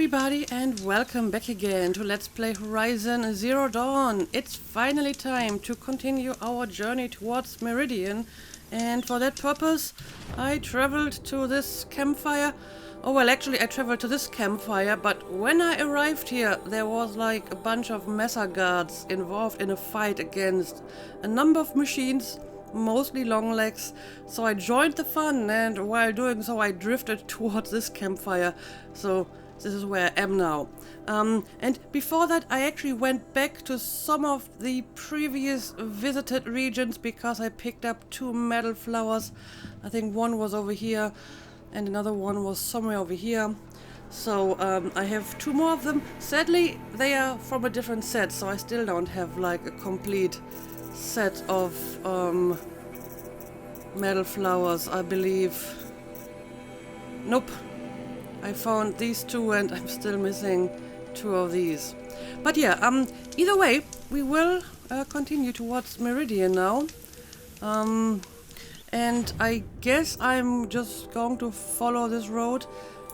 everybody and welcome back again to Let's Play Horizon Zero Dawn. It's finally time to continue our journey towards Meridian, and for that purpose I traveled to this campfire. Oh well, actually I traveled to this campfire, but when I arrived here there was like a bunch of Messer guards involved in a fight against a number of machines, mostly long legs, so I joined the fun, and while doing so I drifted towards this campfire. So this is where I am now. And before that I actually went back to some of the previous visited regions because I picked up 2 metal flowers. I think one was over here and another one was somewhere over here. So I have 2 more of them. Sadly they are from a different set, so I still don't have like a complete set of metal flowers, I believe. Nope. I found these 2 and I'm still missing 2 of these. But yeah, either way, we will continue towards Meridian now. And I guess I'm just going to follow this road.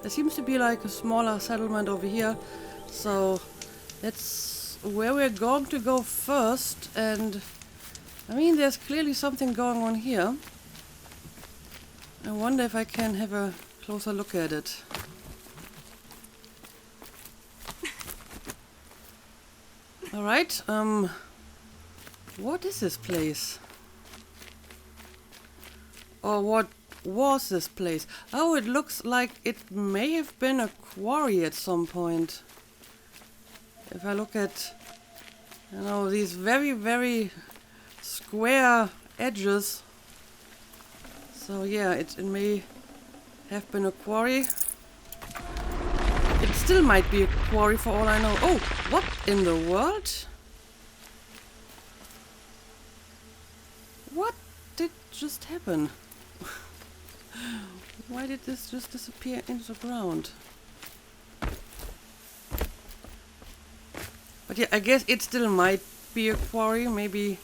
There seems to be like a smaller settlement over here. So that's where we're going to go first. And I mean, there's clearly something going on here. I wonder if I can have a closer look at it. Alright, what is this place? Or what was this place? Oh, it looks like it may have been a quarry at some point. If I look at, you know, these very, very square edges. So yeah, it may have been a quarry. It still might be a quarry for all I know. Oh, what in the world? What did just happen? Why did this just disappear into the ground? But yeah, I guess it still might be a quarry. Maybe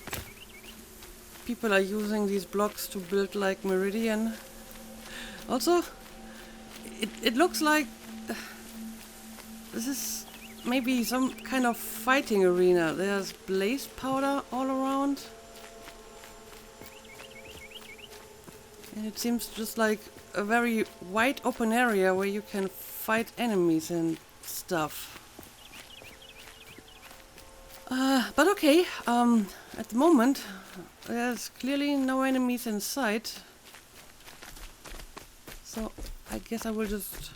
people are using these blocks to build like Meridian. Also, it looks like this is maybe some kind of fighting arena. There's blaze powder all around. And it seems just like a very wide open area where you can fight enemies and stuff. But okay, at the moment there's clearly no enemies in sight. So I guess I will just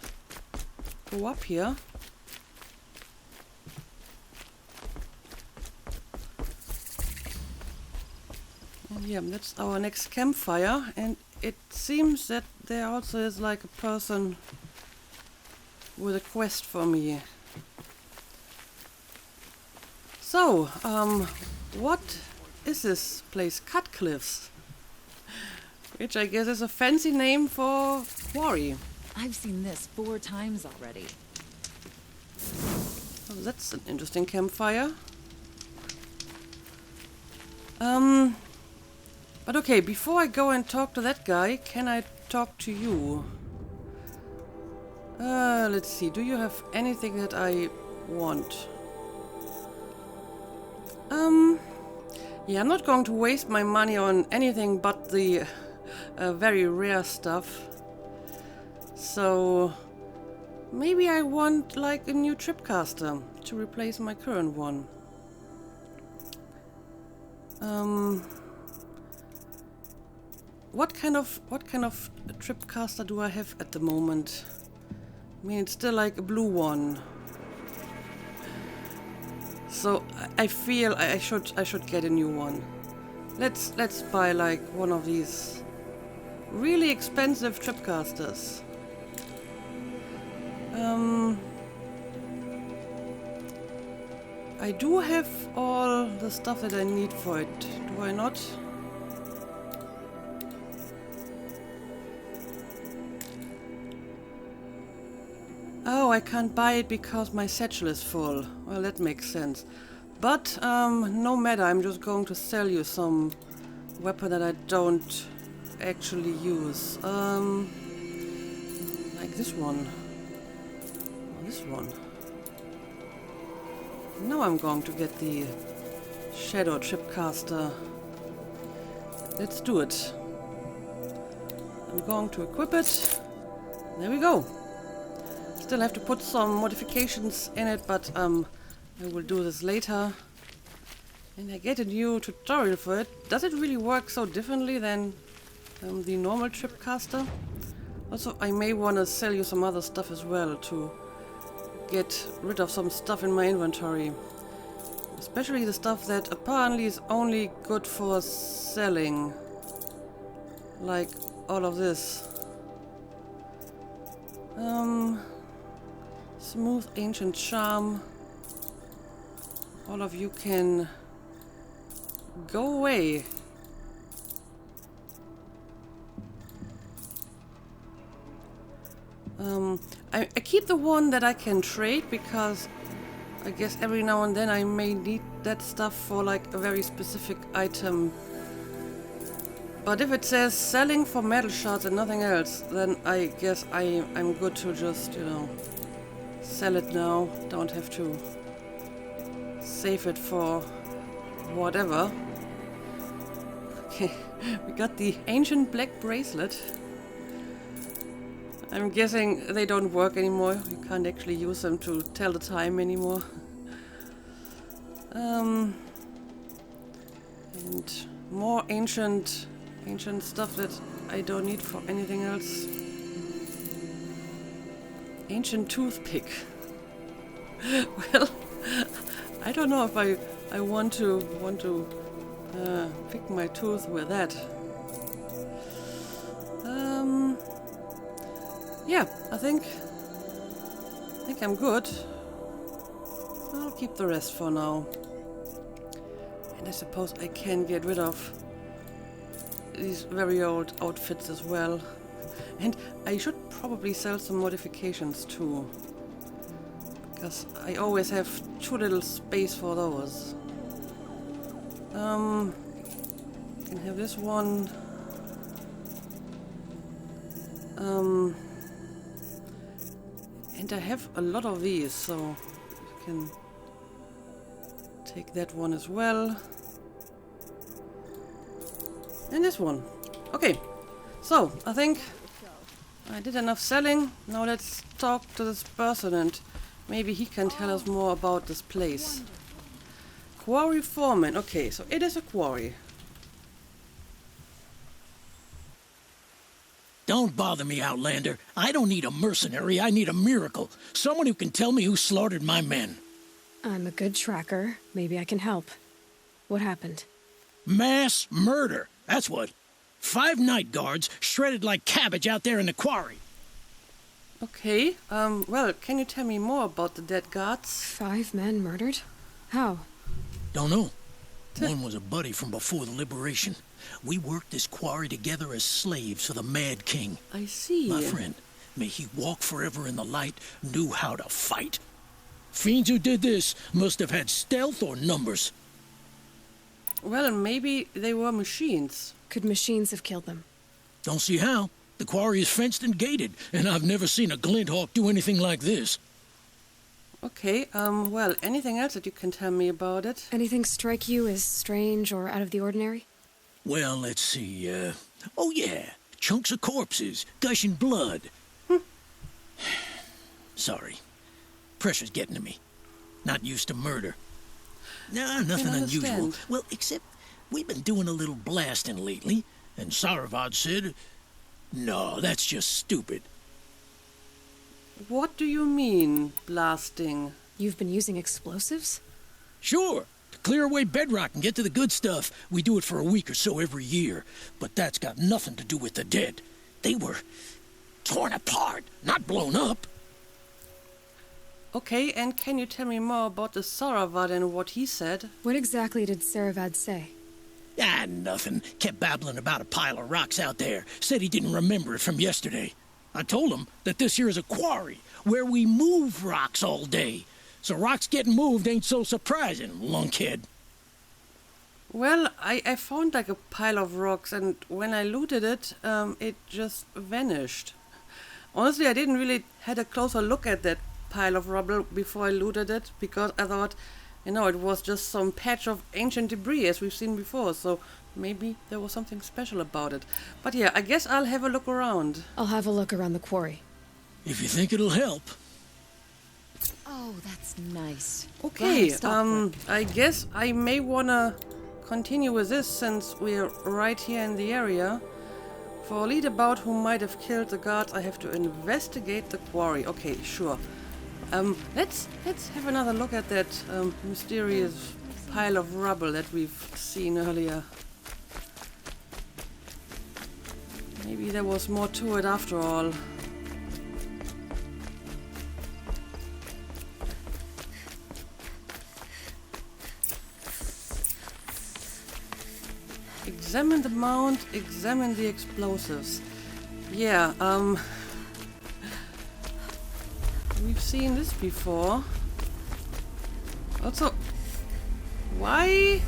go up here. And yeah, that's our next campfire, and it seems that there also is like a person with a quest for me. So, what is this place? Cut Cliffs, which I guess is a fancy name for quarry. I've seen this 4 times already. Oh, that's an interesting campfire. But okay, before I go and talk to that guy, can I talk to you? Let's see, do you have anything that I want? Yeah, I'm not going to waste my money on anything but the very rare stuff. So maybe I want like a new tripcaster to replace my current one. What kind of tripcaster do I have at the moment? I mean, it's still like a blue one. So I feel I should get a new one. Let's buy like one of these really expensive tripcasters. I do have all the stuff that I need for it, do I not? Oh, I can't buy it because my satchel is full. Well, that makes sense. But, no matter, I'm just going to sell you some weapon that I don't actually use. Like this one. This one. Now I'm going to get the Shadow Tripcaster. Let's do it. I'm going to equip it. There we go. Still have to put some modifications in it, but I will do this later. And I get a new tutorial for it. Does it really work so differently than the normal Tripcaster? Also, I may want to sell you some other stuff as well to get rid of some stuff in my inventory. Especially the stuff that apparently is only good for selling. Like all of this. Smooth Ancient Charm. All of you can go away. I keep the one that I can trade because I guess every now and then I may need that stuff for like a very specific item. But if it says selling for metal shards and nothing else, then I guess I'm good to just, you know, sell it now. Don't have to save it for whatever. Okay, we got the ancient black bracelet. I'm guessing they don't work anymore. You can't actually use them to tell the time anymore. And more ancient stuff that I don't need for anything else. Ancient toothpick. Well, I don't know if I want to pick my tooth with that. Yeah, I think I'm good. I'll keep the rest for now. And I suppose I can get rid of these very old outfits as well. And I should probably sell some modifications too. Because I always have too little space for those. Can have this one. And I have a lot of these, so you can take that one as well. And this one. Okay, so I think I did enough selling. Now let's talk to this person and maybe he can tell us more about this place. Quarry foreman. Okay, so it is a quarry. Don't bother me, Outlander. I don't need a mercenary, I need a miracle. Someone who can tell me who slaughtered my men. I'm a good tracker. Maybe I can help. What happened? Mass murder, that's what. 5 night guards shredded like cabbage out there in the quarry. Okay, well, can you tell me more about the dead guards? 5 men murdered? How? Don't know. One was a buddy from before the liberation. We worked this quarry together as slaves for the Mad King. I see. My friend, may he walk forever in the light, knew how to fight. Fiends who did this must have had stealth or numbers. Well, maybe they were machines. Could machines have killed them? Don't see how. The quarry is fenced and gated, and I've never seen a Glinthawk do anything like this. Okay, well, anything else that you can tell me about it? Anything strike you as strange or out of the ordinary? Well, let's see, oh yeah, chunks of corpses, gushing blood. Sorry. Pressure's getting to me. Not used to murder. Nah, nothing unusual. Well, except we've been doing a little blasting lately, and Saravad said, no, that's just stupid. What do you mean, blasting? You've been using explosives? Sure. To clear away bedrock and get to the good stuff, we do it for a week or so every year. But that's got nothing to do with the dead. They were torn apart, not blown up. Okay, and can you tell me more about the Saravad and what he said? What exactly did Saravad say? Ah, nothing. Kept babbling about a pile of rocks out there. Said he didn't remember it from yesterday. I told him that this here is a quarry, where we move rocks all day. So rocks getting moved ain't so surprising, lunkhead. Well, I found like a pile of rocks, and when I looted it, it just vanished. Honestly, I didn't really had a closer look at that pile of rubble before I looted it, because I thought, you know, it was just some patch of ancient debris as we've seen before, so maybe there was something special about it. But yeah, I guess I'll have a look around. I'll have a look around the quarry. If you think it'll help. Oh, that's nice. Okay, Glad I stopped work. I guess I may wanna continue with this since we're right here in the area. For a lead about who might have killed the guards, I have to investigate the quarry. Okay, sure. Let's have another look at that mysterious pile of rubble that we've seen earlier. Maybe there was more to it after all. Examine the mount, examine the explosives. Yeah, we've seen this before. Also, why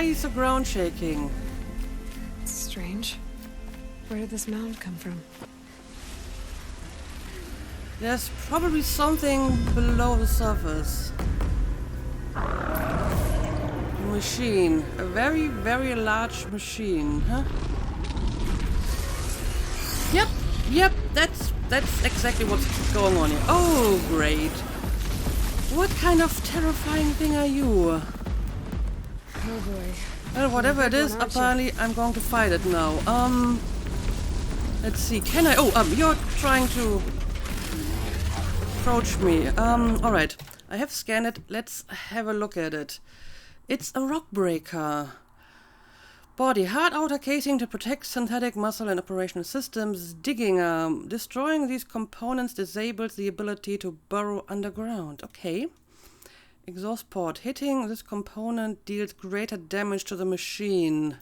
is the ground shaking? It's strange. Where did this mound come from? There's probably something below the surface. Machine. A very, very large machine, huh? Yep, that's exactly what's going on here. Oh, great. What kind of terrifying thing are you? Oh boy. Well, whatever it is, Good one, aren't apparently I'm going to fight it now. Let's see, can I... Oh, you're trying to approach me. Alright. I have scanned it. Let's have a look at it. It's a rock breaker. Body, hard outer casing to protect synthetic muscle and operational systems. Digging arm. Destroying these components disables the ability to burrow underground. Okay. Exhaust port. Hitting this component deals greater damage to the machine.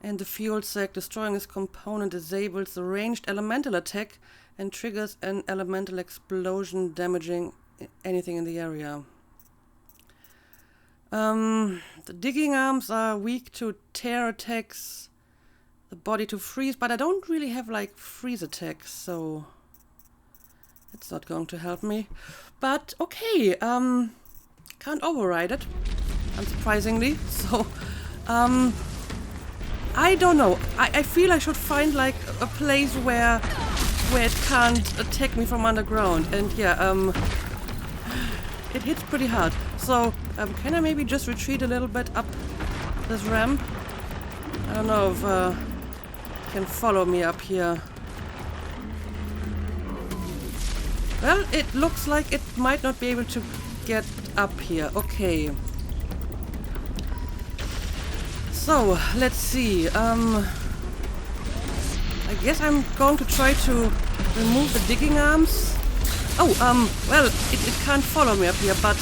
And the fuel sac. Destroying this component disables the ranged elemental attack and triggers an elemental explosion, damaging anything in the area. The digging arms are weak to tear attacks, the body to freeze, but I don't really have like freeze attacks, so it's not going to help me. But okay, can't override it, unsurprisingly. So I don't know. I feel I should find like a place where it can't attack me from underground, and yeah, it hits pretty hard. So, can I maybe just retreat a little bit up this ramp? I don't know if you can follow me up here. Well, it looks like it might not be able to get up here. Okay. So, let's see. I guess I'm going to try to remove the digging arms. Oh, well, it can't follow me up here, but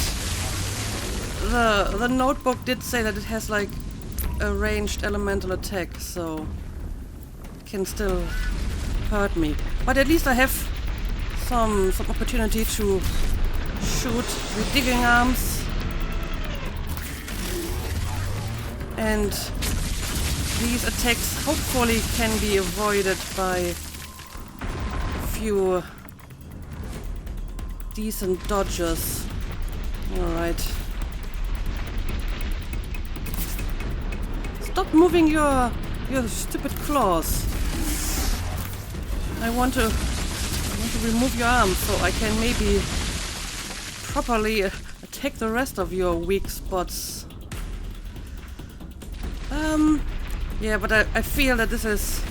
the notebook did say that it has like a ranged elemental attack, so it can still hurt me. But at least I have some opportunity to shoot the digging arms, and these attacks hopefully can be avoided by a few decent dodges. Alright. Stop moving your stupid claws. I want to remove your arm so I can maybe properly attack the rest of your weak spots. Yeah, but I feel that this is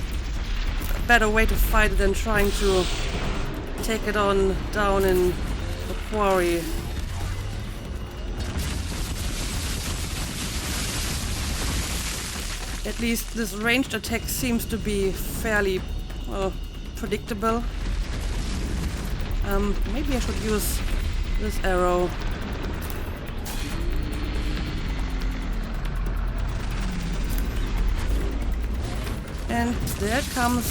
a better way to fight than trying to take it on down in the quarry. At least this ranged attack seems to be fairly, well, predictable. Maybe I should use this arrow. And there it comes.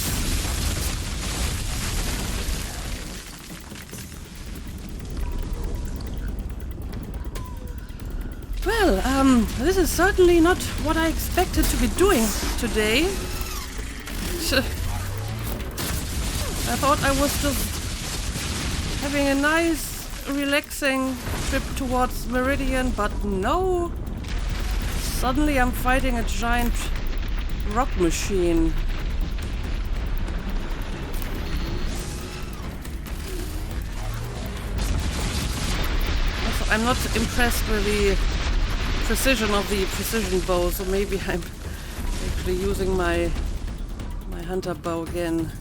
Well, this is certainly not what I expected to be doing today. I thought I was just having a nice relaxing trip towards Meridian, but no. Suddenly I'm fighting a giant rock machine. Also, I'm not impressed with the precision of the precision bow, so maybe I'm actually using my hunter bow again.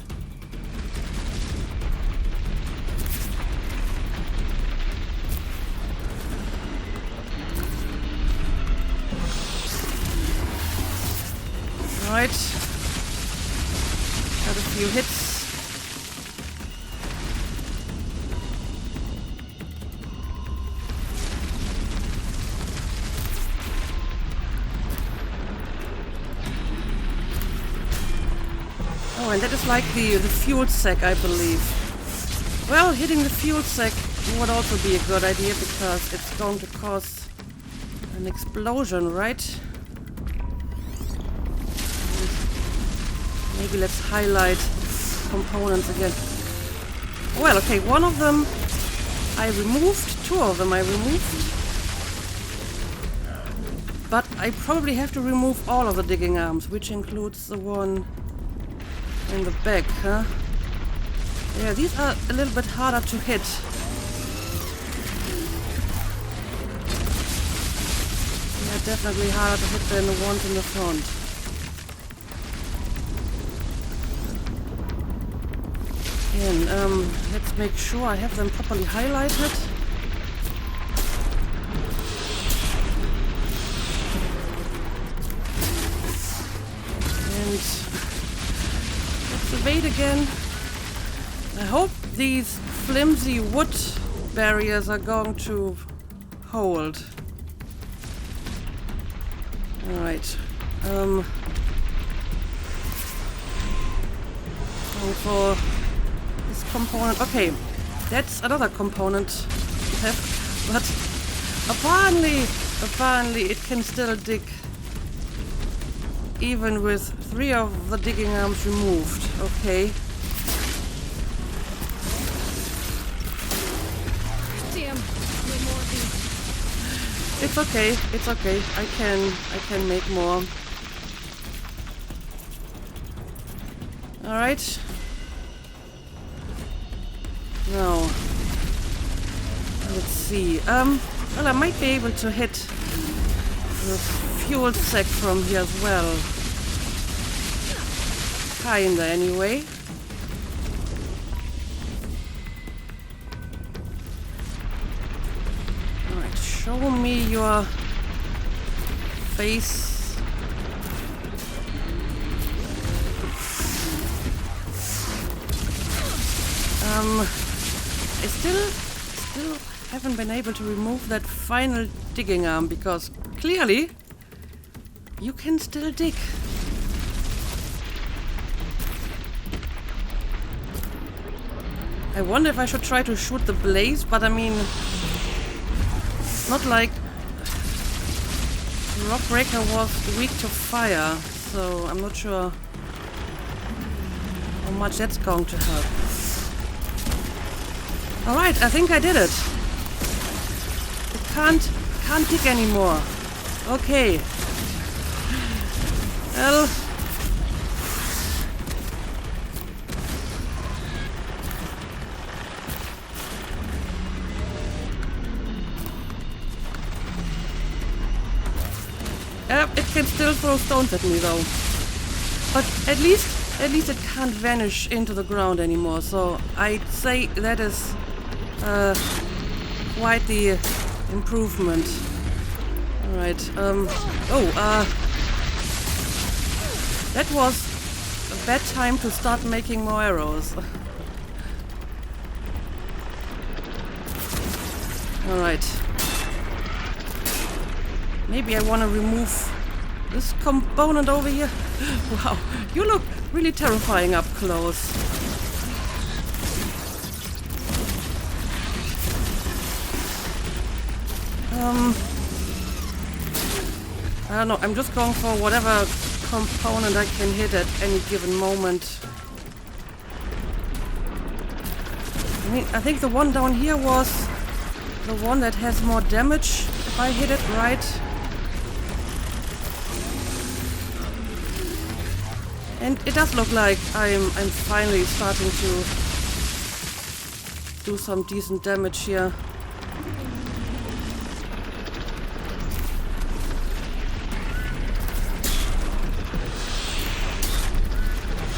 Right, got a few hits. Oh, and that is like the fuel sack, I believe. Well, hitting the fuel sack would also be a good idea because it's going to cause an explosion, right? Maybe let's highlight components again. Well, okay, one of them I removed, two of them I removed. But I probably have to remove all of the digging arms, which includes the one in the back, huh? Yeah, these are a little bit harder to hit. Yeah, definitely harder to hit than the ones in the front. And let's make sure I have them properly highlighted. And let's evade again. I hope these flimsy wood barriers are going to hold. Alright. Going for this component. Okay, that's another component we have, but apparently it can still dig even with 3 of the digging arms removed. Okay. Damn, no more of these. It's okay. It's okay. I can make more. All right. Now, let's see. Well, I might be able to hit the fuel sack from here as well. Kinda, anyway. Alright, show me your face. I still haven't been able to remove that final digging arm because clearly you can still dig. I wonder if I should try to shoot the blaze, but I mean, not like Rockbreaker was weak to fire, so I'm not sure how much that's going to help. Alright, I think I did it. It can't dig anymore. Okay. Well, it can still throw stones at me though. But at least it can't vanish into the ground anymore. So I'd say that is quite the improvement. Alright, that was a bad time to start making more arrows. Alright. Maybe I want to remove this component over here. Wow, you look really terrifying up close. I don't know, I'm just going for whatever component I can hit at any given moment. I mean, I think the one down here was the one that has more damage if I hit it right. And it does look like I'm finally starting to do some decent damage here.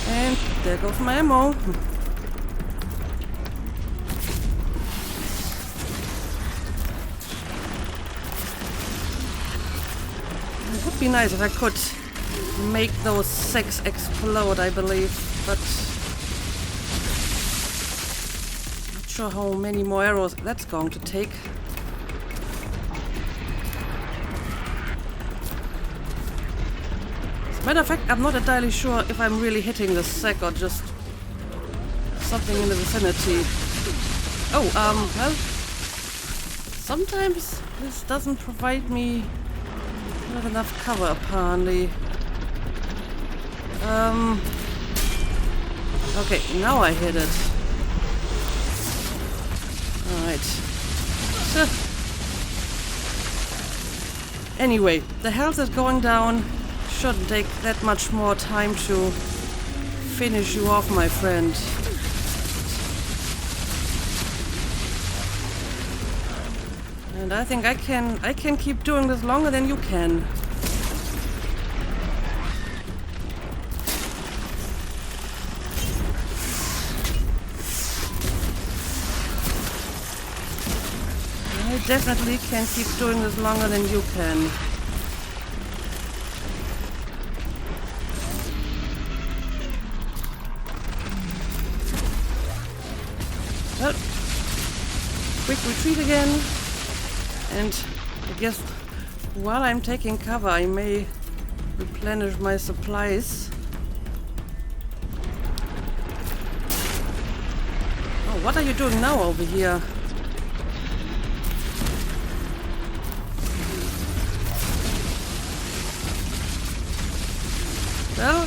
And there goes my ammo. It would be nice if I could make those sacks explode, I believe, but not sure how many more arrows that's going to take. As a matter of fact, I'm not entirely sure if I'm really hitting the sack or just something in the vicinity. Oh, well, sometimes this doesn't provide me with enough cover, apparently. Okay, now I hit it. Alright. Anyway, the health is going down. Shouldn't take that much more time to finish you off, my friend. And I think I can keep doing this longer than you can. I definitely can keep doing this longer than you can. Well, quick retreat again. And I guess while I'm taking cover, I may replenish my supplies. Oh, what are you doing now over here? Well,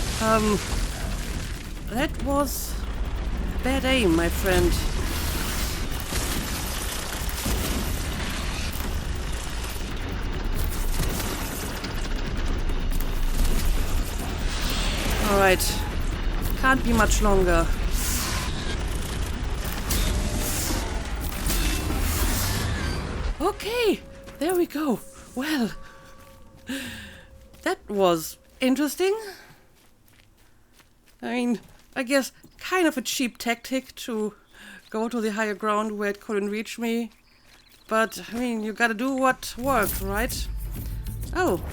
that was bad aim, my friend. Alright, can't be much longer. Okay, there we go. Well, that was interesting. I mean, I guess kind of a cheap tactic to go to the higher ground where it couldn't reach me. But, I mean, you gotta do what worked, right? Oh,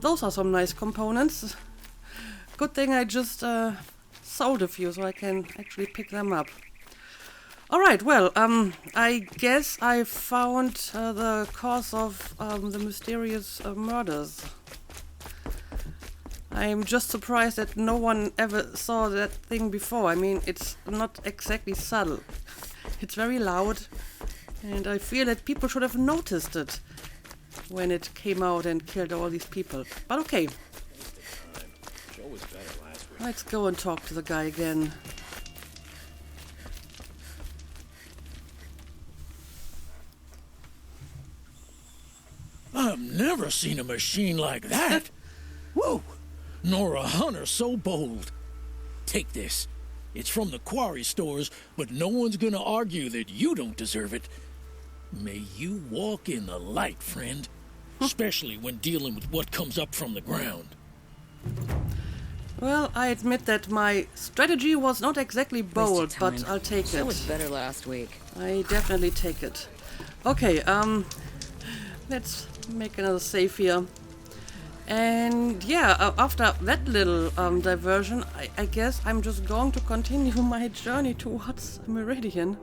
those are some nice components. Good thing I just sold a few so I can actually pick them up. Alright, well, I guess I found the cause of the mysterious murders. I'm just surprised that no one ever saw that thing before. I mean, it's not exactly subtle. It's very loud, and I feel that people should have noticed it when it came out and killed all these people. But okay. Let's go and talk to the guy again. I've never seen a machine like that. Whoa! Nor a hunter so bold. Take this. It's from the quarry stores, but no one's gonna argue that you don't deserve it. May you walk in the light, friend. Especially when dealing with what comes up from the ground. Well, I admit that my strategy was not exactly bold, but I'll take it. It was better last week. I definitely take it. Okay, let's make another save here. And yeah, after that little diversion, I guess I'm just going to continue my journey towards Meridian.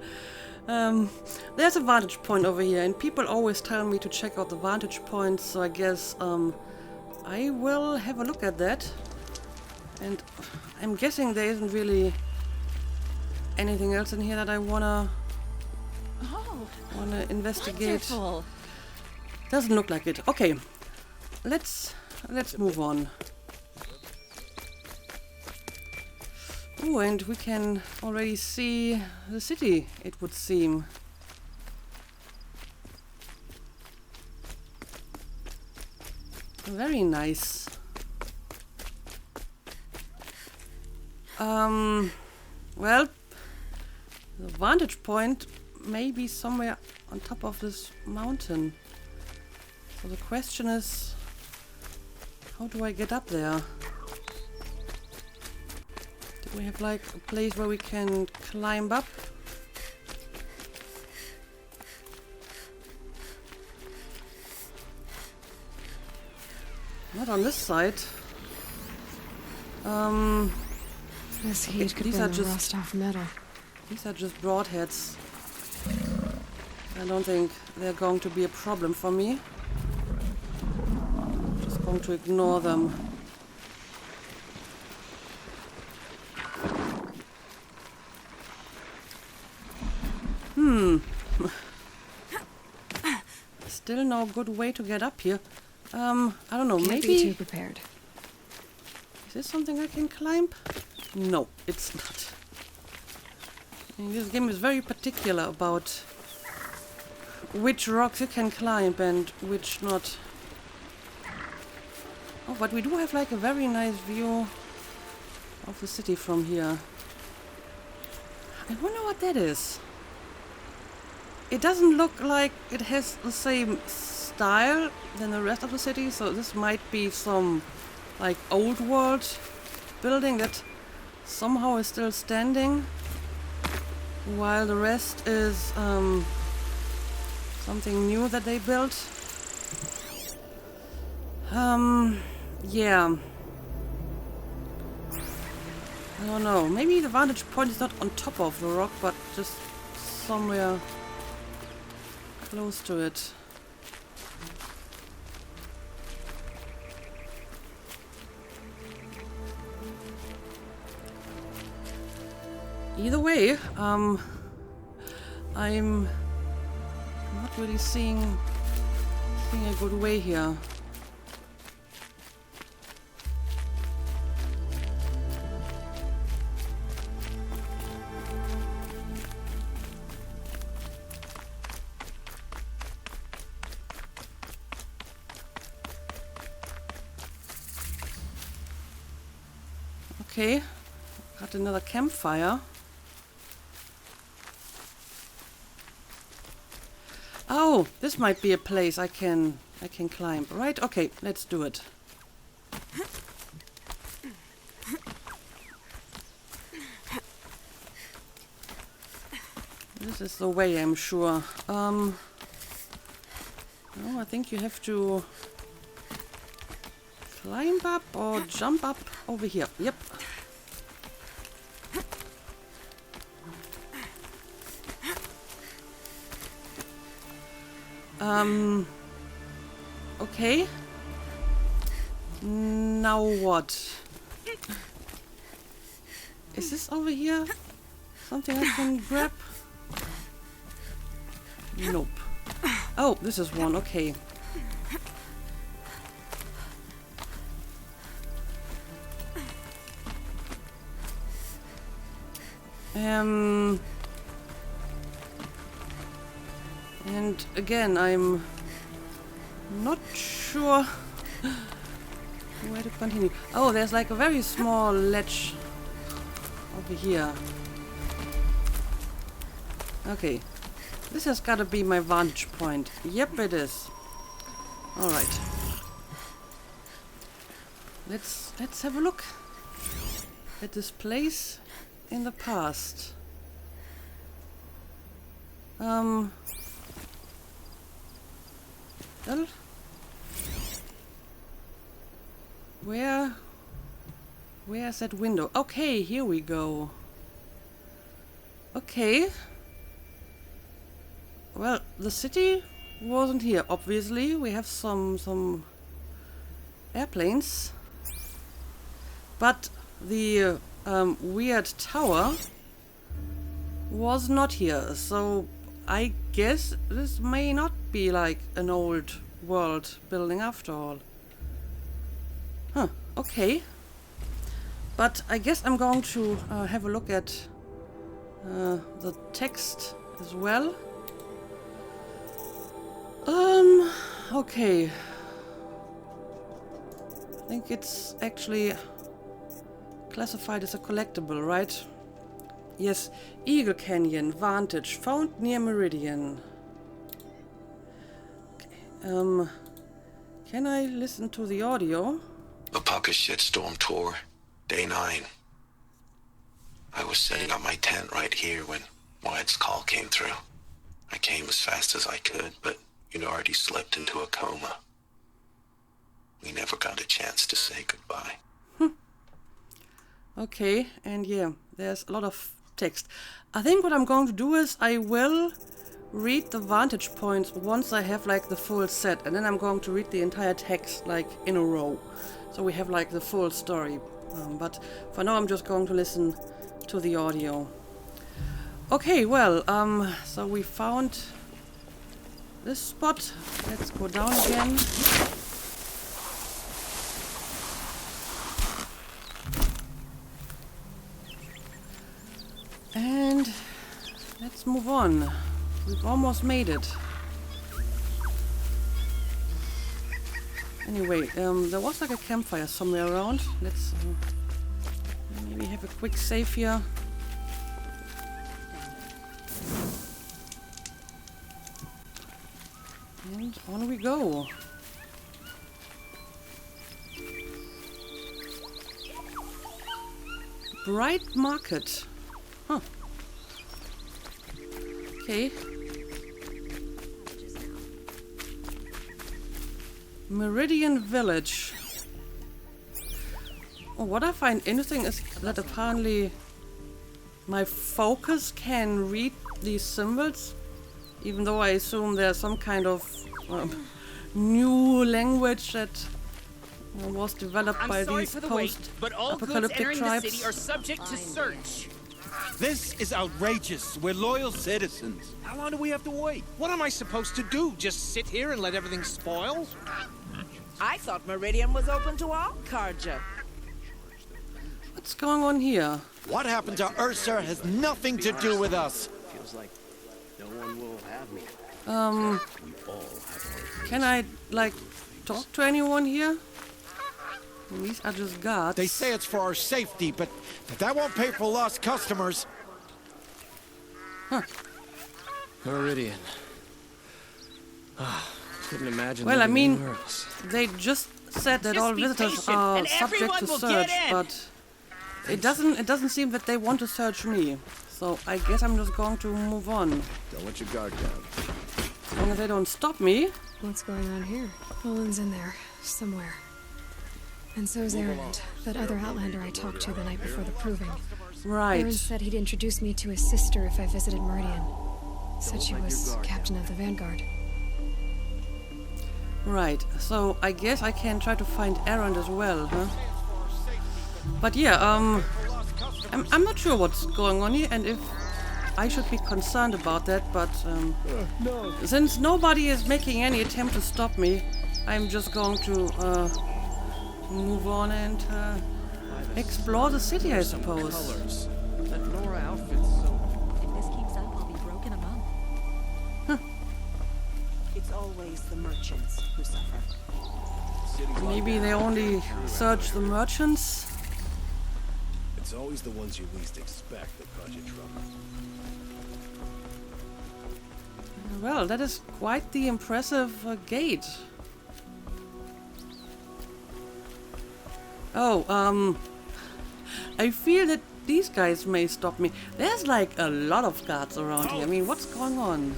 There's a vantage point over here, and people always tell me to check out the vantage points, so I guess I will have a look at that. And I'm guessing there isn't really anything else in here that I wanna investigate. Wonderful. Doesn't look like it. Okay, let's move on. Oh, and we can already see the city, it would seem. Very nice. Well, the vantage point may be somewhere on top of this mountain. So the question is, how do I get up there? Do we have like a place where we can climb up? Not on this side. This heat could these burn are the just- rust off metal. These are just broadheads. I don't think they're going to be a problem for me. Just going to ignore them. Still no good way to get up here. I don't know, Can't be maybe... too prepared. Is this something I can climb? No, it's not. And this game is very particular about which rocks you can climb and which not. Oh, but we do have like a very nice view of the city from here. I wonder what that is. It doesn't look like it has the same style than the rest of the city, so this might be some like old world building that somehow is still standing, while the rest is something new that they built. Yeah. I don't know. Maybe the vantage point is not on top of the rock, but just somewhere close to it. Either way, I'm not really seeing a good way here. Okay, got another campfire. Oh, this might be a place I can climb. Right? Okay, let's do it. This is the way, I'm sure. No, I think you have to climb up or jump up over here. Yep. Okay. Now what? Is this over here something I can grab? Nope. Oh, this is one. Okay. And again, I'm not sure where to continue. Oh, there's like a very small ledge over here. Okay. This has got to be my vantage point. Yep, it is. All right. Let's have a look at this place in the past. Well, where's that window? Okay, here we go. Okay. Well, the city wasn't here, obviously. We have some airplanes. But the weird tower was not here, so I guess this may not be like an old world building after all. Huh, okay. But I guess I'm going to have a look at the text as well. Okay. I think it's actually classified as a collectible, right? Yes, Eagle Canyon, Vantage, found near Meridian. Okay. Can I listen to the audio? Apaka shitstorm tour, day 9. I was setting up my tent right here when Wyatt's call came through. I came as fast as I could, but you'd already slipped into a coma. We never got a chance to say goodbye. Okay, and yeah, there's a lot of text. I think what I'm going to do is I will read the vantage points once I have like the full set, and then I'm going to read the entire text like in a row. So we have like the full story. But for now I'm just going to listen to the audio. Okay, well, so we found this spot. Let's go down again. And let's move on. We've almost made it. Anyway, there was like a campfire somewhere around. Let's maybe have a quick save here. And on we go. Bright Market. Huh. Okay. Meridian Village. Oh, what I find interesting is that apparently my focus can read these symbols, even though I assume there's some kind of new language that was developed by these post-apocalyptic tribes. The city are subject to search. This is outrageous. We're loyal citizens. How long do we have to wait? What am I supposed to do? Just sit here and let everything spoil? I thought Meridian was open to all Carja. What's going on here? What happened to Ursa has nothing to do with us. Feels like no one will have me. Can I, like, talk to anyone here? These are just guards. They say it's for our safety, but that won't pay for lost customers. Huh. Meridian. Couldn't imagine. Well, I living mean, anywhere else. they just said that Just all be visitors patient, are and subject everyone to will search, get in. but it doesn't seem that they want to search me. So I guess I'm just going to move on. Don't let your guard down. As long as they don't stop me. What's going on here? Olin's in there, somewhere. And so's Erend, that other Outlander I talked to the night before the proving. Right. Erend said he'd introduce me to his sister if I visited Meridian. Said she was captain of the Vanguard. Right. So I guess I can try to find Erend as well, huh? But yeah, I'm not sure what's going on here and if I should be concerned about that, but since nobody is making any attempt to stop me, I'm just going to move on and explore the city, I suppose. Colors. That Nora outfit's so. If this keeps up, I'll be broke in a month. It's always the merchants who suffer. Maybe they only search the merchants. It's always the ones you least expect that cause you trouble. Well, that is quite the impressive gate. Oh, I feel that these guys may stop me. There's like a lot of guards around here. I mean, what's going on?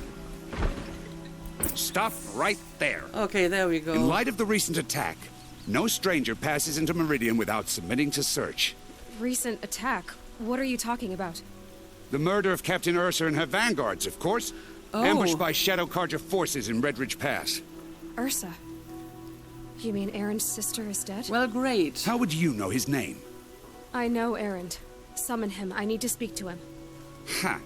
Stop right there. Okay, there we go. In light of the recent attack, no stranger passes into Meridian without submitting to search. Recent attack? What are you talking about? The murder of Captain Ursa and her vanguards, of course. Oh. Ambushed by Shadow Carja forces in Redridge Pass. Ursa? You mean Erend's sister is dead? Well, great. How would you know his name? I know Erend. Summon him. I need to speak to him. Ha!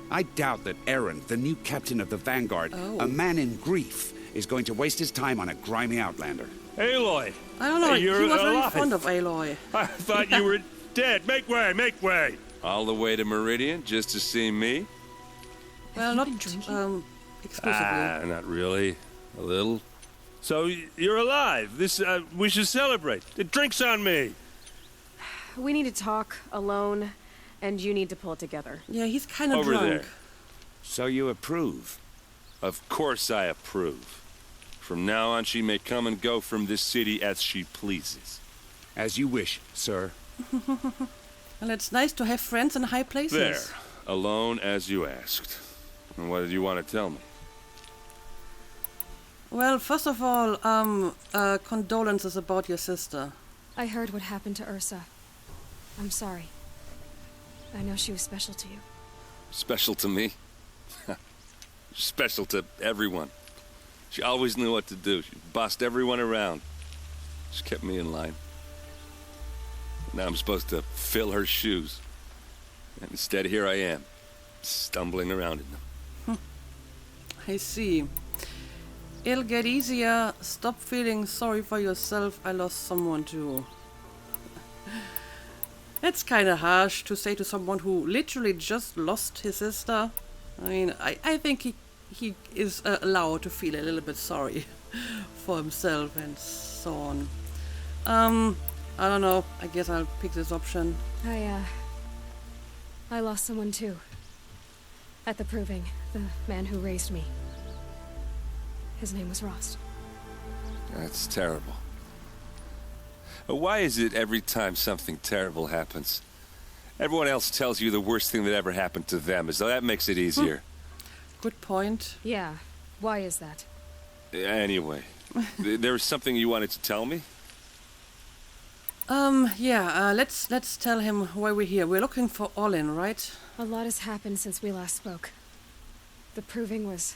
I doubt that Erend, the new captain of the Vanguard, a man in grief, is going to waste his time on a grimy outlander. Aloy! I don't know, Hey, he you're was very alive. fond of Aloy. I thought you were dead. Make way, make way! All the way to Meridian just to see me? Well, not exclusively. Not really. A little. So you're alive. We should celebrate. The drink's on me. We need to talk alone, and you need to pull it together. Yeah, he's kind of Over drunk. there. So you approve? Of course I approve. From now on, she may come and go from this city as she pleases. As you wish, sir. Well, it's nice to have friends in high places. There. Alone as you asked. And what did you want to tell me? Well, first of all, condolences about your sister. I heard what happened to Ursa. I'm sorry. I know she was special to you. Special to me? Special to everyone. She always knew what to do. She bossed everyone around. She kept me in line. Now I'm supposed to fill her shoes. And instead, here I am, stumbling around in them. I see. It'll get easier. Stop feeling sorry for yourself. I lost someone too. That's kind of harsh to say to someone who literally just lost his sister. I mean, I think he is allowed to feel a little bit sorry for himself and so on. I don't know. I guess I'll pick this option. I lost someone too. At the proving, the man who raised me. His name was Rost. That's terrible. Why is it every time something terrible happens, everyone else tells you the worst thing that ever happened to them, as though that makes it easier? Good point. Yeah. Why is that? Anyway, there was something you wanted to tell me? Let's tell him why we're here. We're looking for Olin, right? A lot has happened since we last spoke. The proving was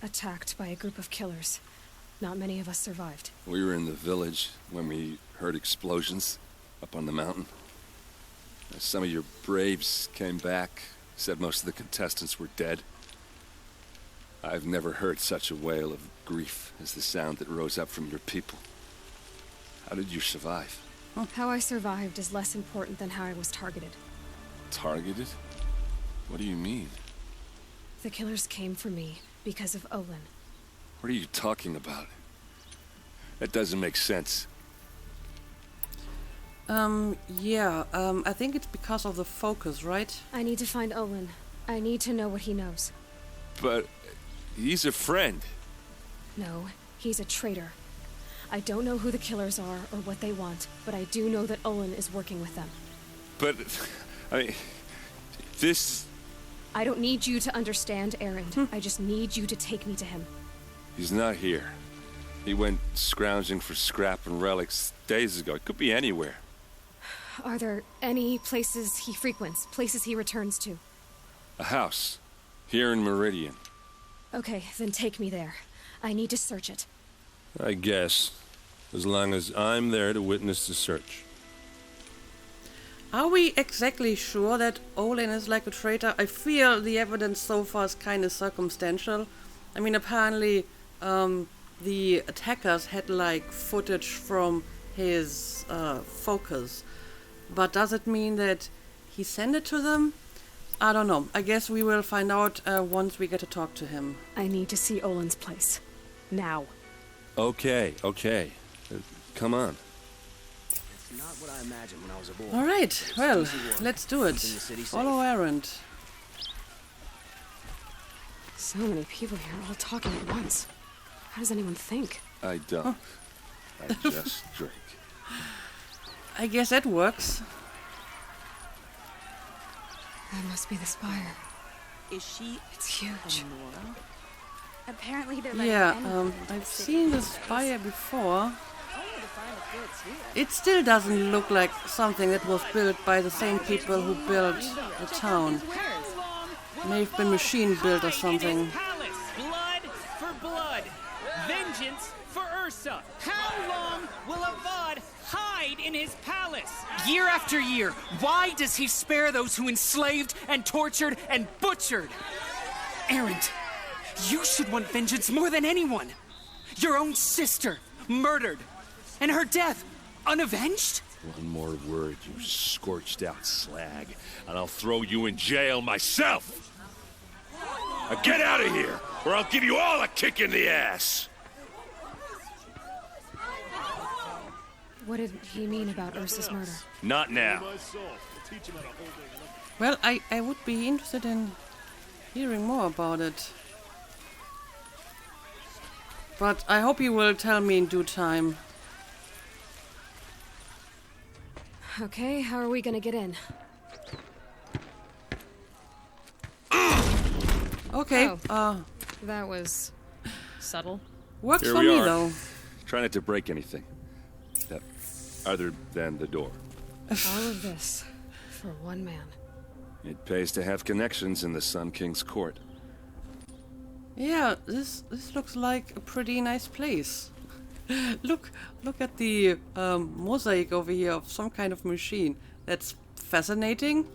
attacked by a group of killers. Not many of us survived. We were in the village when we heard explosions up on the mountain. Some of your braves came back, said most of the contestants were dead. I've never heard such a wail of grief as the sound that rose up from your people. How did you survive? How I survived is less important than how I was targeted. Targeted? What do you mean? The killers came for me because of Olin. What are you talking about? That doesn't make sense. I think it's because of the focus, right? I need to find Olin. I need to know what he knows. But he's a friend. No, he's a traitor. I don't know who the killers are or what they want, but I do know that Olin is working with them. But, I mean, this... I don't need you to understand, Erend. I just need you to take me to him. He's not here. He went scrounging for scrap and relics days ago. It could be anywhere. Are there any places he frequents, places he returns to? A house. Here in Meridian. Okay, then take me there. I need to search it. I guess. As long as I'm there to witness the search. Are we exactly sure that Olin is like a traitor? I feel the evidence so far is kind of circumstantial. I mean, apparently the attackers had like footage from his focus. But does it mean that he sent it to them? I don't know. I guess we will find out once we get to talk to him. I need to see Olin's place. Now. Okay. Come on. It's not what I imagined when I was a boy. All right. Well, let's do it. Follow Erend. So many people here, all talking at once. How does anyone think? I don't. I just drink. I guess that works. That must be the spire. Is she? It's huge. Nora? Apparently they're like I've seen the spire before. It still doesn't look like something that was built by the same people who built the town. May have been machine built or something. Blood for blood. Vengeance for Ursa. How long will Avad hide in his palace? Year after year, why does he spare those who enslaved and tortured and butchered? Erend, you should want vengeance more than anyone. Your own sister, murdered. And her death, unavenged? One more word, you scorched out slag, and I'll throw you in jail myself! Now get out of here, or I'll give you all a kick in the ass! What did he mean about Ursa's murder? Not now. Well, I would be interested in hearing more about it. But I hope you will tell me in due time. Okay, how are we gonna get in? Okay, that was subtle. Works Here for we me are. though. Try not to break anything. Other than the door. All of this for one man. It pays to have connections in the Sun King's court. Yeah, this looks like a pretty nice place. Look at the mosaic over here of some kind of machine. That's fascinating.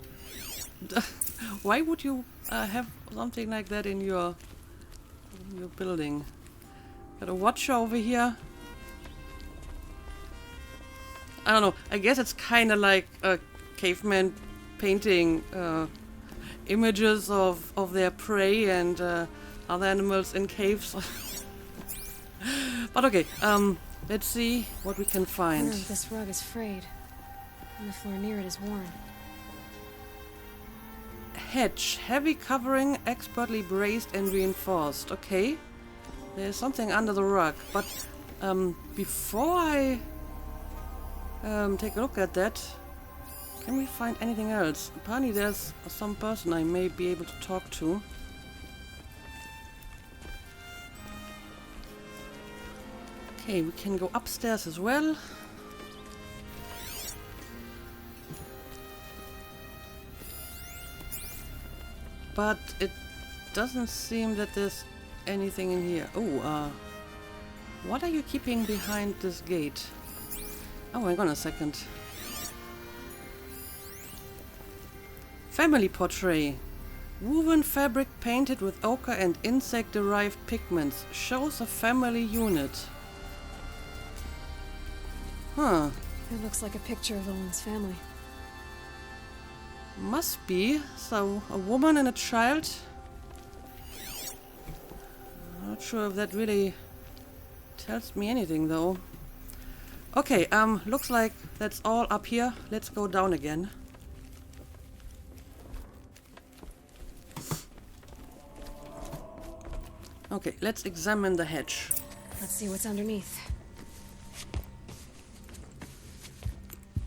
Why would you have something like that in your building? Got a watcher over here. I don't know. I guess it's kind of like a caveman painting images of their prey and other animals in caves. But okay, let's see what we can find. This rug is frayed, and the floor near it is worn. Hedge, heavy covering, expertly braced and reinforced. Okay, there's something under the rug, but before I take a look at that, can we find anything else? Apparently there's some person I may be able to talk to. Okay, we can go upstairs as well. But it doesn't seem that there's anything in here. Oh, what are you keeping behind this gate? Oh, hang on a second. Family portrait. Woven fabric painted with ochre and insect-derived pigments shows a family unit. Huh. It looks like a picture of Olin's family. Must be. So, a woman and a child. Not sure if that really tells me anything, though. Okay, looks like that's all up here. Let's go down again. Okay, let's examine the hedge. Let's see what's underneath.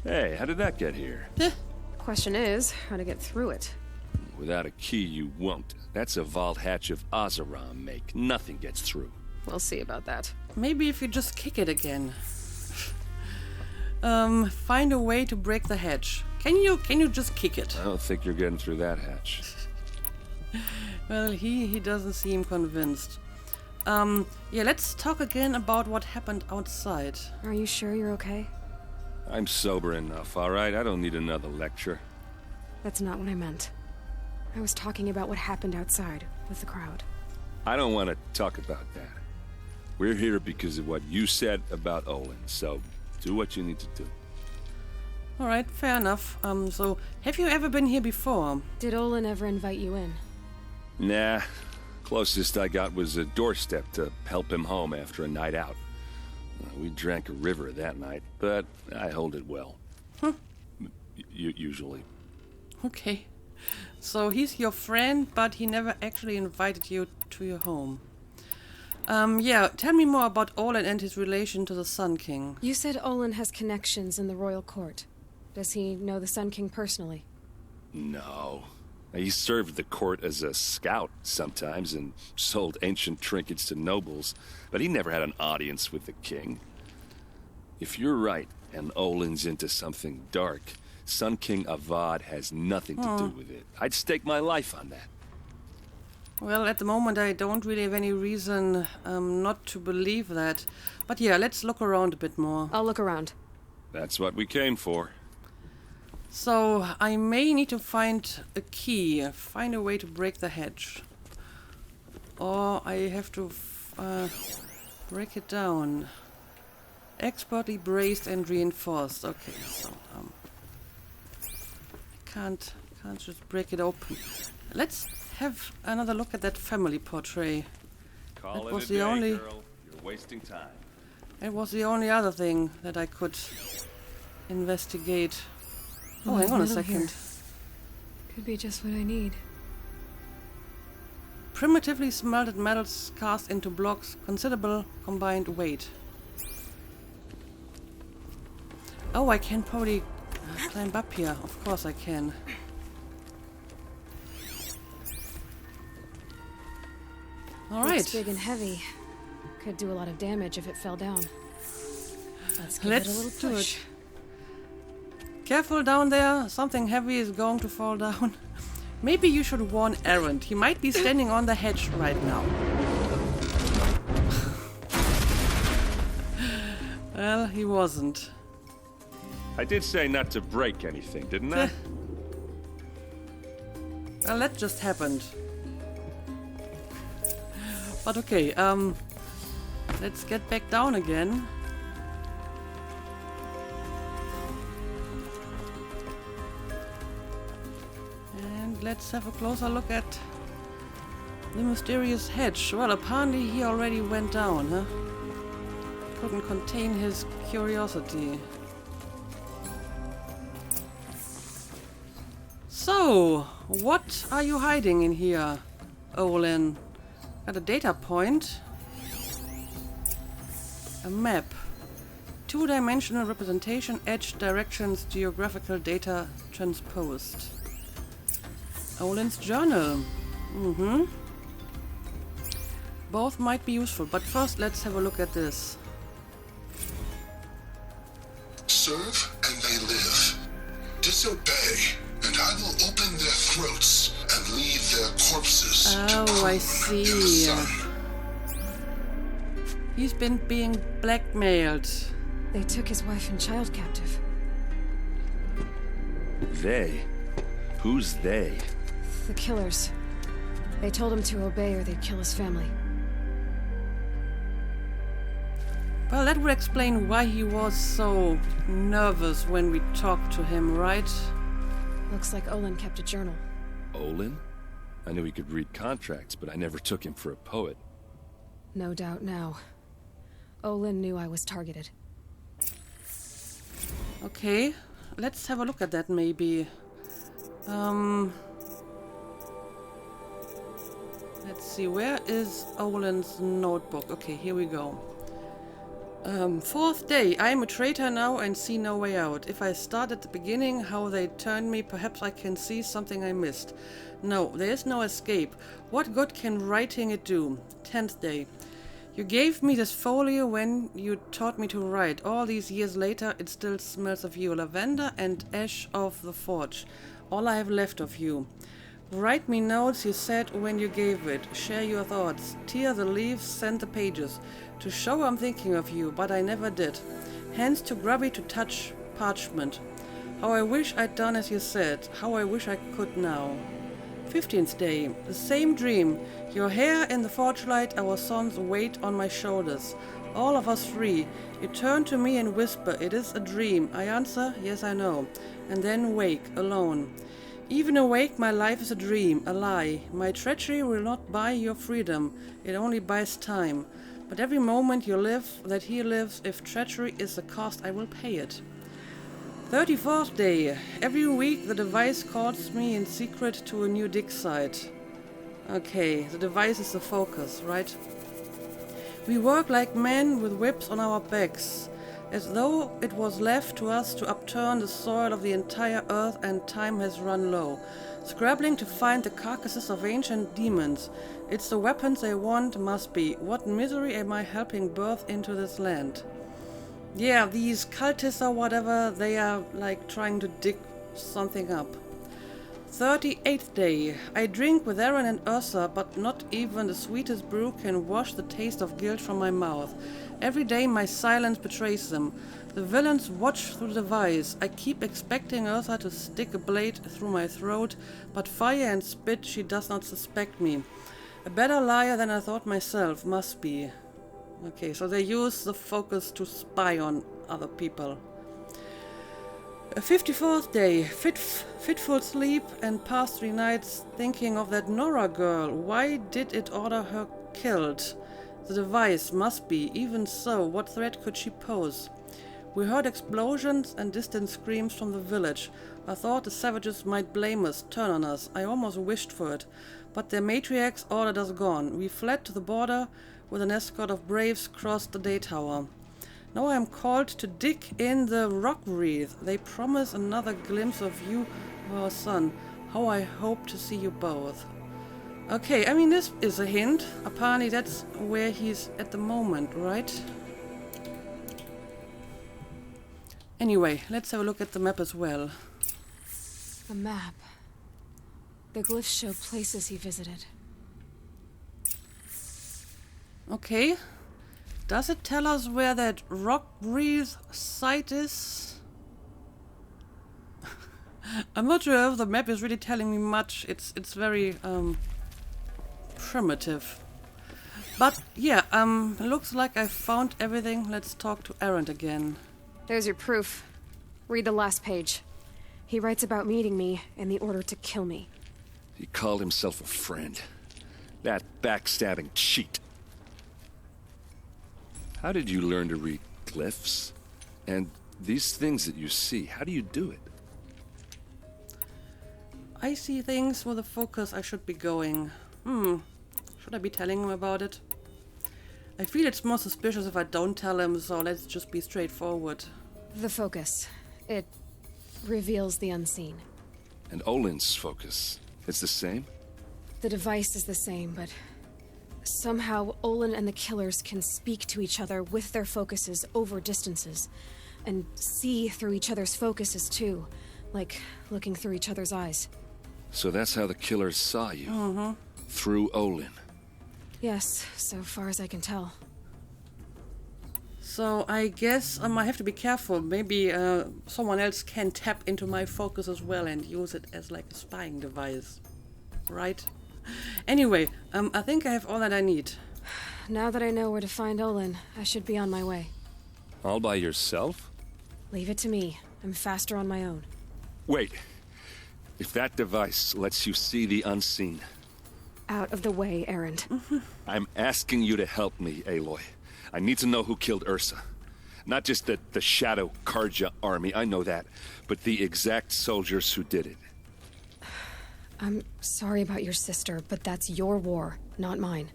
Hey, how did that get here? Question is, how to get through it. Without a key, you won't. That's a vault hatch of Oseram make. Nothing gets through. We'll see about that. Maybe if you just kick it again. Find a way to break the hedge. Can you just kick it? I don't think you're getting through that hatch. Well, he doesn't seem convinced. Yeah, let's talk again about what happened outside. Are you sure you're okay? I'm sober enough, all right? I don't need another lecture. That's not what I meant. I was talking about what happened outside with the crowd. I don't want to talk about that. We're here because of what you said about Olin, so do what you need to do. Alright, fair enough. So, have you ever been here before? Did Olin ever invite you in? Nah. Closest I got was a doorstep to help him home after a night out. We drank a river that night, but I hold it well. Huh. Usually. Okay. So he's your friend, but he never actually invited you to your home. Yeah, tell me more about Olin and his relation to the Sun King. You said Olin has connections in the royal court. Does he know the Sun King personally? No. He served the court as a scout sometimes and sold ancient trinkets to nobles, but he never had an audience with the king. If you're right, and Olin's into something dark, Sun King Avad has nothing to do with it. I'd stake my life on that. Well, at the moment I don't really have any reason not to believe that. But yeah, let's look around a bit more. I'll look around. That's what we came for. So, I may need to find a key, find a way to break the hedge. Or I have to break it down. Expertly braced and reinforced. Okay, so can't just break it open. Let's have another look at that family portrait. Call that it was a the day, only girl. You're wasting time. It was the only other thing that I could investigate. Oh, hang on a second. Could be just what I need. Primitively smelted metals cast into blocks, considerable combined weight. Oh, I can probably climb up here. Of course I can. Alright. It's big and heavy. Could do a lot of damage if it fell down. Let's give it a little push. Careful down there. Something heavy is going to fall down. Maybe you should warn Errant. He might be standing on the hedge right now. Well, he wasn't. I did say not to break anything, didn't I? Well, that just happened. But okay, let's get back down again. And let's have a closer look at the mysterious hedge. Well, apparently he already went down, huh? Couldn't contain his curiosity. So, what are you hiding in here, Olin? Got a data point. A map. Two-dimensional representation, edge, directions, geographical data transposed. Olin's journal. Both might be useful, but first let's have a look at this. Serve and they live. Disobey, and I will open their throats and leave their corpses to Oh, I cool see. in the sun. He's been being blackmailed. They took his wife and child captive. They? Who's they? The killers. They told him to obey or they'd kill his family. Well, that would explain why he was so nervous when we talked to him, right? Looks like Olin kept a journal. Olin? I knew he could read contracts, but I never took him for a poet. No doubt now. Olin knew I was targeted. Okay, let's have a look at that maybe. Let's see, where is Olin's notebook? Okay, here we go. Fourth day. I am a traitor now and see no way out. If I start at the beginning, how they turned me, perhaps I can see something I missed. No, there is no escape. What good can writing it do? 10th day. You gave me this folio when you taught me to write. All these years later, it still smells of you. Lavender and ash of the forge. All I have left of you. Write me notes, you said when you gave it. Share your thoughts. Tear the leaves, send the pages. To show I'm thinking of you, but I never did. Hands too grubby to touch parchment. How I wish I'd done as you said. How I wish I could now. 15th day. The same dream. Your hair in the forge light, our son's weight on my shoulders. All of us free. You turn to me and whisper, it is a dream. I answer, yes I know. And then wake, alone. Even awake, my life is a dream, a lie. My treachery will not buy your freedom. It only buys time. But every moment you live, that he lives, if treachery is the cost, I will pay it. 34th day. Every week the device calls me in secret to a new dig site. Okay, the device is the focus, right? We work like men with whips on our backs, as though it was left to us to upturn the soil of the entire earth and time has run low. Scrabbling to find the carcasses of ancient demons. It's the weapons they want, must be. What misery am I helping birth into this land? Yeah, these cultists or whatever, they are like trying to dig something up. 38th day. I drink with Aaron and Ursa, but not even the sweetest brew can wash the taste of guilt from my mouth. Every day my silence betrays them. The villains watch through the device. I keep expecting Ursa to stick a blade through my throat, but fire and spit, she does not suspect me. A better liar than I thought myself, must be. Okay, so they use the focus to spy on other people. 54th day. Fitful sleep and past 3 nights thinking of that Nora girl. Why did it order her killed? The device must be. Even so, what threat could she pose? We heard explosions and distant screams from the village. I thought the savages might blame us, turn on us. I almost wished for it. But their matriarchs ordered us gone. We fled to the border with an escort of braves crossed the day tower. Now I am called to dig in the rock wreath. They promise another glimpse of you, our son. How I hope to see you both. Okay, I mean, this is a hint. Apparently that's where he's at the moment, right? Anyway, let's have a look at the map as well. A map. The glyphs show places he visited. Okay. Does it tell us where that rock wreath site is? I'm not sure if the map is really telling me much. It's very primitive. But yeah, looks like I found everything. Let's talk to Erend again. There's your proof. Read the last page. He writes about meeting me and the order to kill me. He called himself a friend. That backstabbing cheat. How did you learn to read glyphs? And these things that you see, how do you do it? I see things with the focus I should be going. Should I be telling him about it? I feel it's more suspicious if I don't tell him, so let's just be straightforward. The focus. It reveals the unseen. And Olin's focus, it's the same? The device is the same, but somehow Olin and the killers can speak to each other with their focuses over distances, and see through each other's focuses too, like looking through each other's eyes. So that's how the killers saw you? Through Olin? Yes, so far as I can tell. So I guess I have to be careful. Maybe someone else can tap into my focus as well and use it as like a spying device. Right? Anyway, I think I have all that I need. Now that I know where to find Olin, I should be on my way. All by yourself? Leave it to me. I'm faster on my own. Wait. If that device lets you see the unseen... Out of the way, Erend. I'm asking you to help me, Aloy. I need to know who killed Ursa. Not just the Shadow Karja army, I know that, but the exact soldiers who did it. I'm sorry about your sister, but that's your war, not mine.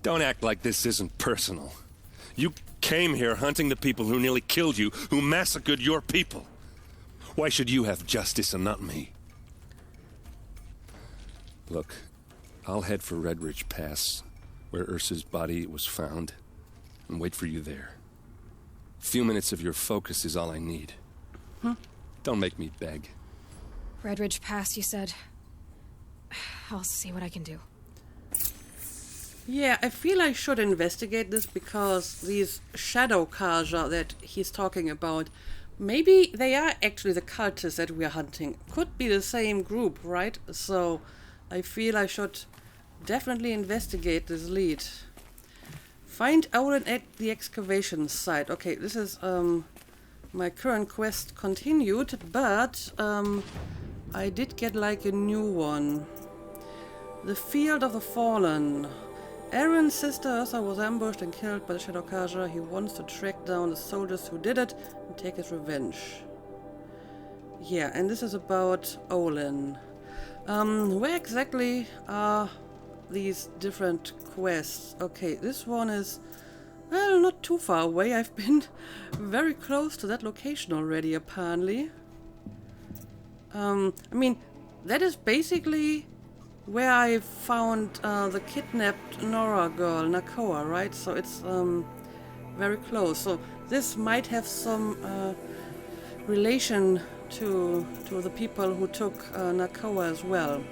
Don't act like this isn't personal. You came here hunting the people who nearly killed you, who massacred your people. Why should you have justice and not me? Look, I'll head for Red Ridge Pass, where Ursa's body was found, and wait for you there. A few minutes of your focus is all I need. Don't make me beg. Red Ridge Pass, you said? I'll see what I can do. Yeah, I feel I should investigate this because these Shadow Karja that he's talking about, maybe they are actually the cultists that we are hunting. Could be the same group, right? So I feel I should definitely investigate this lead. Find Olin at the excavation site. Okay, this is my current quest continued, but I did get like a new one. The Field of the Fallen. Aaron's sister Ursa was ambushed and killed by the Shadow Karja. He wants to track down the soldiers who did it and take his revenge. Yeah, and this is about Olin. Where exactly are these different quests? Okay, this one is, well, not too far away. I've been very close to that location already, apparently. I mean, that is basically where I found the kidnapped Nora girl, Nakoa, right? So it's very close. So this might have some relation to the people who took Nakoa as well.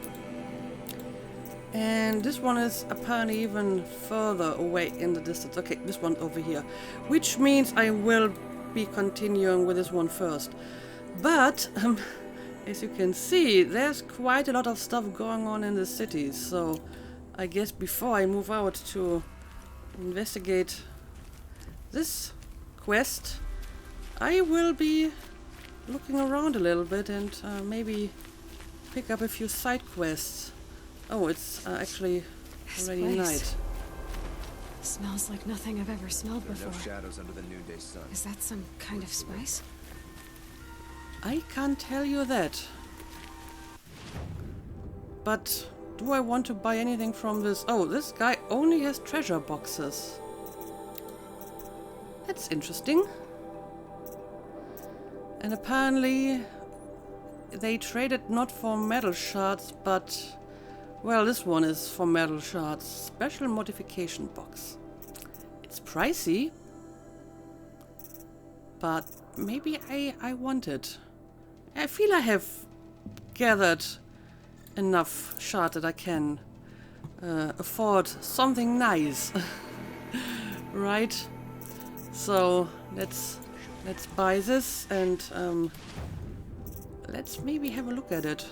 And this one is apparently even further away in the distance. Okay, this one over here. Which means I will be continuing with this one first. But as you can see, there's quite a lot of stuff going on in the city, so I guess before I move out to investigate this quest, I will be looking around a little bit and maybe pick up a few side quests. Oh, it's actually already night. Smells like nothing I've ever smelled There are before. no shadows under the noonday sun. Is that some kind of spice? I can't tell you that. But do I want to buy anything from this? Oh, this guy only has treasure boxes. That's interesting. And apparently they traded not for metal shards, but well, this one is for metal shards. Special modification box. It's pricey, but maybe I want it. I feel I have gathered enough shard that I can afford something nice. Right? So let's buy this and let's maybe have a look at it.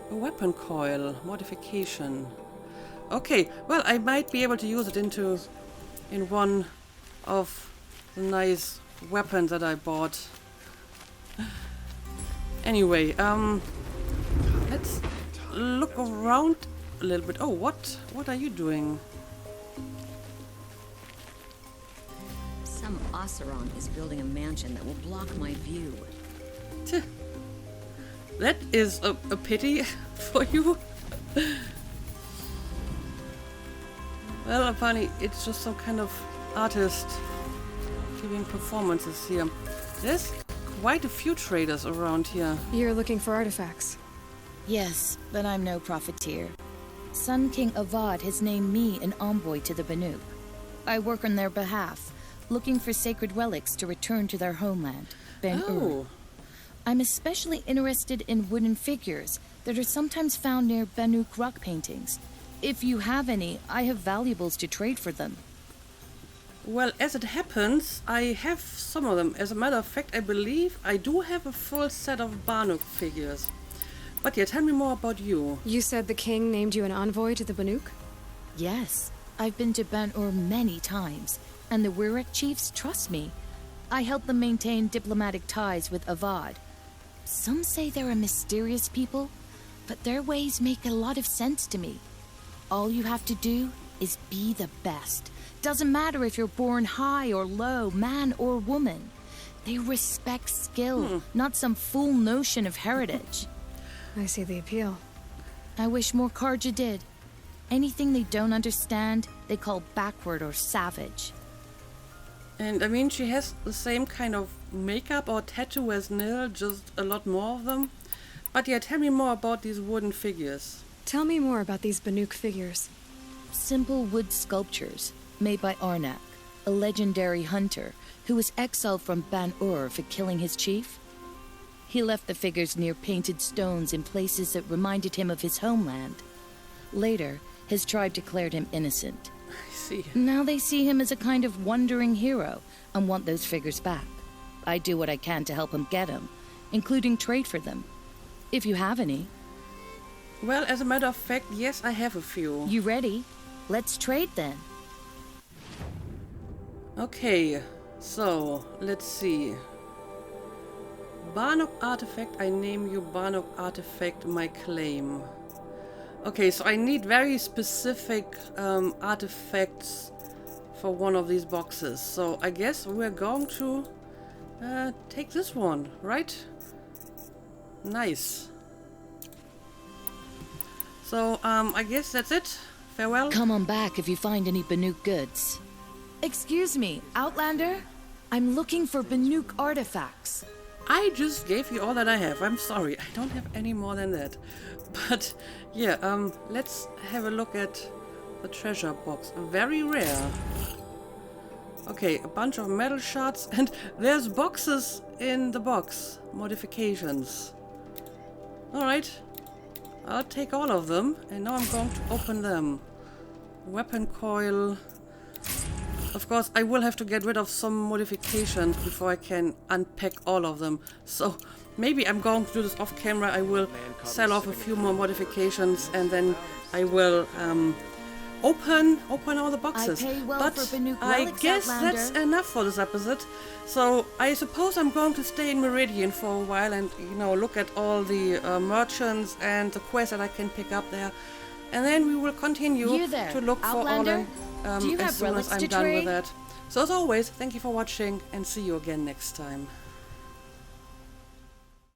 A weapon coil modification. Okay, well, I might be able to use it in one of the nice weapons that I bought. Anyway, let's look around a little bit. Oh, what are you doing? Some Oseron is building a mansion that will block my view. That is a pity for you. Well, apparently it's just some kind of artist giving performances here. There's quite a few traders around here. You're looking for artifacts. Yes, but I'm no profiteer. Sun King Avad has named me an envoy to the Banuk. I work on their behalf, looking for sacred relics to return to their homeland, Ben-Ur. I'm especially interested in wooden figures that are sometimes found near Banuk rock paintings. If you have any, I have valuables to trade for them. Well, as it happens, I have some of them. As a matter of fact, I believe I do have a full set of Banuk figures. But yeah, tell me more about you. You said the king named you an envoy to the Banuk? Yes, I've been to Ben-Ur many times, and the Wirek chiefs trust me. I help them maintain diplomatic ties with Avad. Some say they're a mysterious people, but their ways make a lot of sense to me. All you have to do is be the best. Doesn't matter if you're born high or low, man or woman. They respect skill, not some fool notion of heritage. I see the appeal. I wish more Karja did. Anything they don't understand, they call backward or savage. And I mean, she has the same kind of makeup or tattoo as Nil, just a lot more of them. But yeah, tell me more about these wooden figures. Tell me more about these Banuk figures. Simple wood sculptures made by Arnak, a legendary hunter who was exiled from Ban-Ur for killing his chief. He left the figures near painted stones in places that reminded him of his homeland. Later, his tribe declared him innocent. I see. Now they see him as a kind of wandering hero and want those figures back. I do what I can to help him get them, including trade for them. If you have any. Well, as a matter of fact, yes, I have a few. You ready? Let's trade then. Okay, so let's see. Banuk artifact, I name you Banuk artifact, my claim. Okay, so I need very specific artifacts for one of these boxes. So I guess we're going to take this one, right? Nice. So I guess that's it. Farewell. Come on back if you find any Banuk goods. Excuse me, Outlander? I'm looking for Banuk artifacts. I just gave you all that I have. I'm sorry. I don't have any more than that. But yeah, let's have a look at the treasure box. Very rare. Okay, a bunch of metal shards, and there's boxes in the box. Modifications. Alright. I'll take all of them, and now I'm going to open them. Weapon coil. Of course, I will have to get rid of some modifications before I can unpack all of them. So maybe I'm going to do this off camera. I will sell off a few more modifications, and then I will open all the boxes. I pay well but for Banuk I relics, guess Outlander. that's enough for this episode. So I suppose I'm going to stay in Meridian for a while and, you know, look at all the merchants and the quests that I can pick up there. and then we will continue You there, to look for Outlander? Olin Do you as have soon as relics I'm to done with trade? that. So as always, thank you for watching and see you again next time.